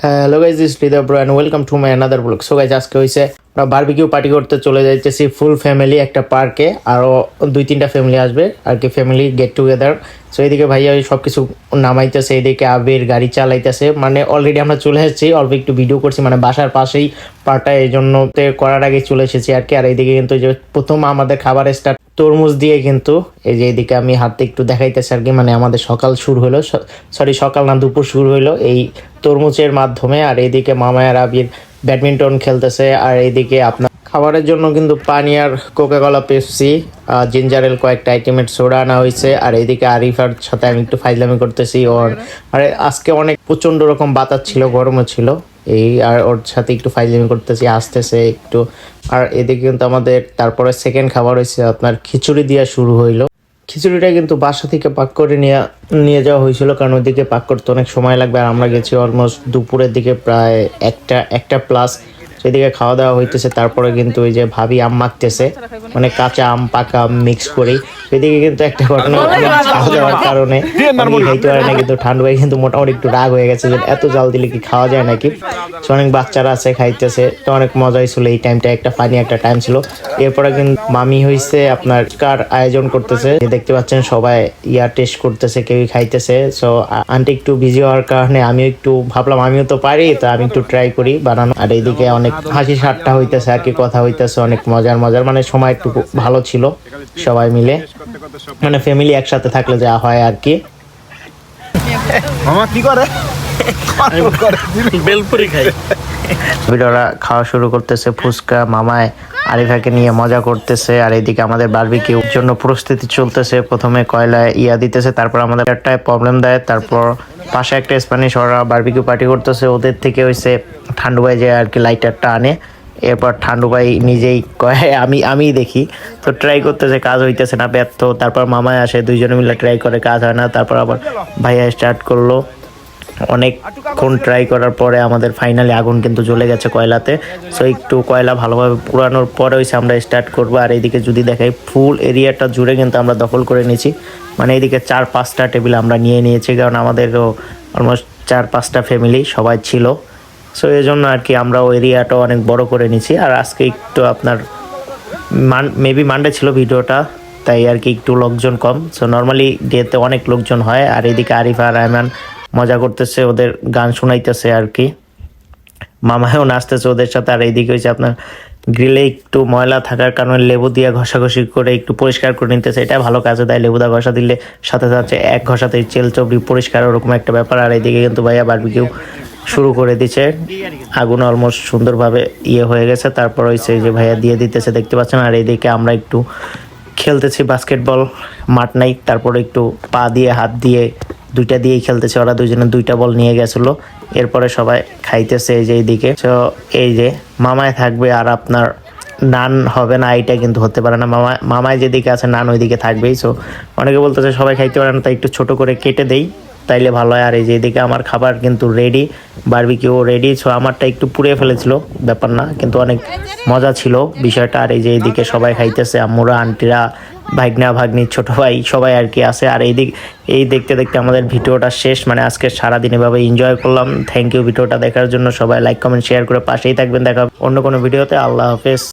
Hello guys, this Hridoy bro and welcome to my another blog. So guys, আজকে হয়েছে আমরা barbecue party করতে চলে যাইতেছি ফুল ফ্যামিলি একটা পার্কে। আরও 2-3টা ফ্যামিলি আসবে আর কি, ফ্যামিলি গেট টুগেদার। সো এইদিকে ভাইয়া সব কিছু নামাইতেছে, এইদিকে আবির গাড়ি চালাইতেছে। মানে অলরেডি আমরা চলে এসেছি, অল্প একটু ভিডিও করছি, মানে বাসার পাশেই পার্কটা, এই জন্য করার আগে চলে এসেছি আর কি। আর এইদিকে কিন্তু যে প্রথম আমাদের খাবার স্টার্ট তরমুজ দিয়ে, কিন্তু এই যে এইদিকে আমি হাতে একটু দেখাইতেছি আর কি, মানে আমাদের সকাল শুরু হলো, সরি সকাল না দুপুর শুরু হলো এই তরমুজের মাধ্যমে। আর এইদিকে মামায়ার আবির ব্যাডমিন্টন খেলতেছে। আর এইদিকে আপনার খাবারের জন্য কিন্তু পানি আর কোকাকোলা, পেপসি, জিঞ্জার এল কয়েকটা আইটেমের সোডা আনা হয়েছে। আর এইদিকে আরিফার সাথে আমি একটু ফাইজলামি করতেছি। আর আজকে অনেক প্রচণ্ড রকম বাতাস ছিল, গরমও ছিল, এই আর ওর সাথে একটু ফাইজলামি করতেছি, আসতেছে একটু। আর এদিকে কিন্তু আমাদের তারপরে সেকেন্ড খাবার হয়েছে আপনার খিচুড়ি দিয়া শুরু হইলো। খিচুড়িটা কিন্তু বাসা থেকে পাক করে নিয়ে যাওয়া হয়েছিল, কারণ ওইদিকে পাক করতে অনেক সময় লাগবে। আর আমরা গেছি অলমোস্ট দুপুরের দিকে, প্রায় একটা প্লাস। সেদিকে খাওয়া দাওয়া হইতেছে। তারপরে কিন্তু ওই যে ভাবি আম মাখতেছে, মানে কাঁচা আম পাকা আম মিক্স করি। সেদিকে কিন্তু একটা ঘটনা, খাওয়া দাওয়ার কারণে খাইতে পারে না, কিন্তু ঠান্ডু ভাই কিন্তু মোটামুটি একটু রাগ হয়ে গেছে যে এত জাল দিলে কি খাওয়া যায় নাকি। অনেক বাচ্চারা আছে খাইতেছে, তো অনেক মজা হয়েছিল এই টাইমটা, একটা ফানি একটা টাইম ছিল। এরপরে কিন্তু মামি হয়েছে আপনার কার আয়োজন করতেছে, দেখতে পাচ্ছেন সবাই টেস্ট করতেছে, কেউ খাইতেছে। সো আন্টি একটু বিজি হওয়ার কারণে আমিও একটু ভাবলাম আমিও তো পারি, তো আমি একটু ট্রাই করি বানানো। আর এইদিকে অনেক হাসি ঠাট্টা হইতেছে আর কি, কথা হইতেছে অনেক মজার, মানে সময় একটু ভালো ছিল সবাই মিলে, মানে ফ্যামিলি একসাথে থাকলে যা হয় আর কি। মামা কি করে? বেলপুরি খাই। ভিডিওরা খাওয়া শুরু করতেছে, ফুচকা মামায় আরিফাকে নিয়ে মজা করতেছে। আর এইদিকে আমাদের বারবিকিউর জন্য প্রস্তুতি চলতেছে। প্রথমে কয়লায় দিতেছে, তারপর আমাদের একটাই প্রবলেম দেয়। তারপর পাশে একটা স্প্যানিশ ওরা বারবিকিউ পার্টি করতেছে, ওদের থেকে হয়েছে ঠান্ডু ভাই যে আর কি লাইটারটা আনে। এরপর ঠান্ডু ভাই নিজেই কয় আমি দেখি, তো ট্রাই করতেছে, কাজ হইতেছে না, ব্যর্থ। তারপর মামায় আসে, দুইজনে মিলে ট্রাই করে, কাজ হয় না। তারপর আবার ভাইয়া স্টার্ট করলো। অনেকক্ষণ ট্রাই করার পরে আমাদের ফাইনালি আগুন কিন্তু জ্বলে গেছে কয়লাতে। সো একটু কয়লা ভালোভাবে পুরানোর পরে হয়েছে আমরা স্টার্ট করবো। আর এইদিকে যদি দেখাই, ফুল এরিয়াটা জুড়ে কিন্তু আমরা দখল করে নিয়েছি, মানে এইদিকে 4-5টা টেবিল আমরা নিয়ে নিয়েছি, কারণ আমাদেরও অলমোস্ট 4-5টা ফ্যামিলি সবাই ছিল। সো এই জন্য আর কি আমরা ওই এরিয়াটাও অনেক বড় করে নিয়েছি। আর আজকে একটু আপনার মেবি মানডে ছিল ভিডিওটা, তাই আর কি একটু লোকজন কম। সো নর্মালি ডেতে অনেক লোকজন হয়। আর এদিকে আরিফা আর রায়মান মজা করতেছে, ওদের গান শোনাইতেছে আর কি, মামাও নাচতেছে ওদের সাথে। আর এইদিকে হচ্ছে আপনার গ্রিলে একটু ময়লা থাকার কারণে লেবু দিয়ে ঘষাঘষি করে একটু পরিষ্কার করে নিতেছে, এটা ভালো কাজে দেয়। লেবু দা ঘষা দিলে সাথে সাথে এক ঘষাতেই চেলচবড়ি পরিষ্কার, ওরকম একটা ব্যাপার। আর এইদিকে কিন্তু ভাইয়া বারবিকিউ শুরু করে দিচ্ছে, আগুন অলমোস্ট সুন্দরভাবে হয়ে গেছে। তারপর হয়েছে যে ভাইয়া দিয়ে দিতেছে, দেখতে পাচ্ছেন। আর এইদিকে আমরা একটু খেলতেছি বাস্কেটবল, মাঠ নাই, তারপরে একটু পা দিয়ে হাত দিয়ে দুইটা দিয়েই খেলতেছে। ওরা দুজনে 2টা বল নিয়ে গেছিলো। এরপরে সবাই খাইতেছে এই যে এইদিকে। তো এই যে মামায় থাকবে আর আপনার নান হবে না, এইটা কিন্তু হতে পারে না। মামায় যেদিকে আছে নান ওইদিকে থাকবেই। সো অনেকে বলতেছে সবাই খাইতে পারে না, তাই একটু ছোট করে কেটে দেই, তাইলে ভালো হয়। আর এই যে এদিকে আমার খাবার কিন্তু রেডি, বারবিকিউ রেডি। সো আমারটা একটু পুড়িয়ে ফেলেছিল, ব্যাপার না, কিন্তু অনেক মজা ছিল বিষয়টা। আর এই যে এইদিকে সবাই খাইতেছে, আম্মুরা, আন্টিরা, ভাগনা ভাগ্নি, ছোট ভাই সবাই আর কি আছে। আর এই দেখতে দেখতে আমাদের ভিডিওটা শেষ, মানে আজকে সারাদিন এভাবে এনজয় করলাম। থ্যাংক ইউ ভিডিওটা দেখার জন্য। সবাই লাইক কমেন্ট শেয়ার করে পাশেই থাকবেন। দেখা অন্য কোনো ভিডিওতে। আল্লাহ হাফেজ।